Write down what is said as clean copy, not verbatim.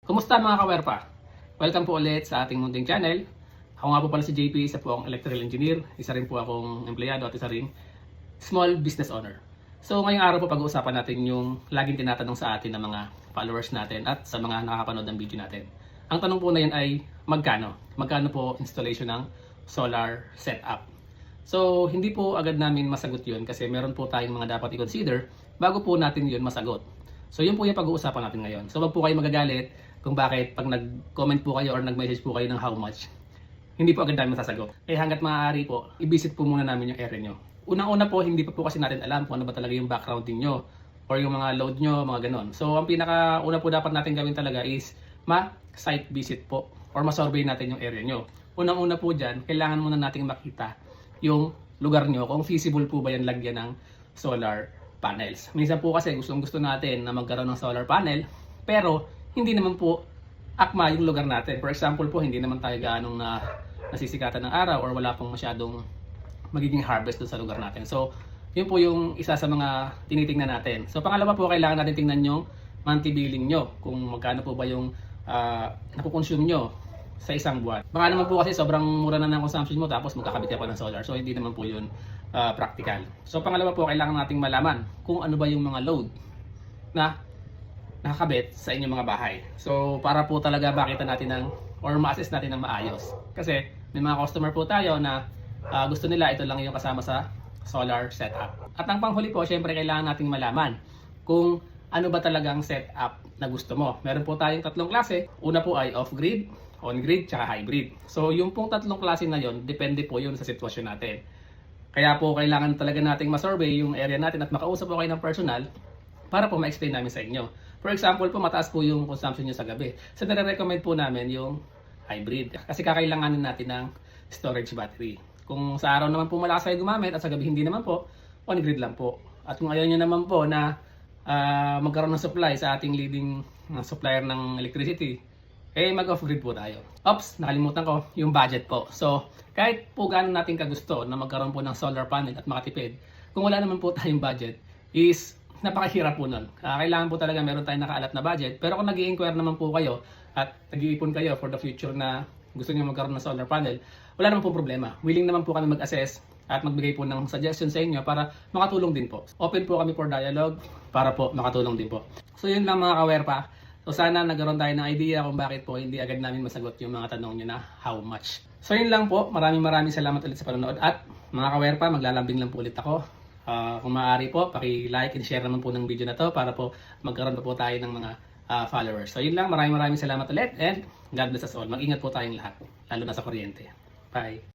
Kumusta mga kawerpa? Welcome po ulit sa ating munting channel. Ako nga po pala si JP, isa po akong electrical engineer, isa rin po akong empleyado at isa rin small business owner. So ngayong araw po pag-uusapan natin yung laging tinatanong sa atin ng mga followers natin at sa mga nakakapanood ng video natin. Ang tanong po na yan ay magkano? Magkano po installation ng solar setup? So hindi po agad namin masagot yun kasi meron po tayong mga dapat i-consider bago po natin yun masagot. So yun po yung pag-uusapan natin ngayon. So wag po kayo magagalit kung bakit pag nag-comment po kayo or nag-message po kayo ng how much, hindi po agad namin masasagot. Kaya hanggat maaari po, i-visit po muna namin yung area nyo. Unang-una po, hindi pa po kasi natin alam kung ano ba talaga yung background niyo or yung mga load nyo, mga ganon. So ang pinaka-una po dapat natin gawin talaga is ma-site visit po or ma-survey natin yung area nyo. Unang-una po dyan, kailangan muna nating makita yung lugar nyo kung feasible po ba yan lagyan ng solar panels. Minsan po kasi gustong-gusto natin na magkaroon ng solar panel pero hindi naman po akma yung lugar natin. For example po, hindi naman tayo gaanong nasisikatan ng araw or wala pong masyadong magiging harvest doon sa lugar natin. So, yun po yung isa sa mga tinitingnan natin. So, pangalawa po, kailangan natin tingnan yung monthly billing nyo. Kung magkano po ba yung nakukonsume nyo sa isang buwan. Baka naman po kasi sobrang mura na ng consumption mo tapos magkakabit ka pa ng solar. So, hindi naman po yun practical. So, pangalawa po, kailangan nating malaman kung ano ba yung mga load na nakakabit sa inyong mga bahay. So, para po talaga makita natin ng or ma-assess natin ng maayos. Kasi may mga customer po tayo na gusto nila ito lang yung kasama sa solar setup. At ang panghuli po, syempre kailangan nating malaman kung ano ba talagang setup na gusto mo. Meron po tayong tatlong klase. Una po ay off-grid, on-grid, tsaka hybrid. So, yung pong tatlong klase na yon, depende po yun sa sitwasyon natin. Kaya po kailangan talaga nating ma-survey yung area natin at makausap po kayo ng personal para po ma-explain namin sa inyo. For example po, mataas po yung consumption nyo sa gabi. So, nare-recommend po namin yung hybrid. Kasi kakailanganin natin ng storage battery. Kung sa araw naman po malakas kayo gumamit at sa gabi hindi naman po, on-grid lang po. At kung ayaw nyo naman po na magkaroon ng supply sa ating leading supplier ng electricity, eh mag-off-grid po tayo. Oops, nakalimutan ko yung budget po. So, kahit po gaano natin kagusto na magkaroon po ng solar panel at makatipid, kung wala naman po tayong budget, is napakahirap po nun. Kailangan po talaga meron tayong nakaalat na budget. Pero kung nag-i-inquire naman po kayo at nag-iipon kayo for the future na gusto niyo magkaroon ng solar panel, wala naman po problema. Willing naman po kami mag-assess at magbigay po ng suggestion sa inyo para makatulong din po. Open po kami for dialogue para po makatulong din po. So yun lang mga kawerpa. So sana nagkaroon tayo ng idea kung bakit po hindi agad namin masagot yung mga tanong nyo na how much. So yun lang po. Maraming salamat ulit sa panonood. At mga kawerpa, maglalambing lang po ulit ako. Kung maaari po, paki-like and share naman po ng video na to para po magkaroon pa po tayo ng mga followers. So yun lang, maraming salamat ulit and God bless us all. Mag-ingat po tayong lahat, lalo na sa kuryente. Bye!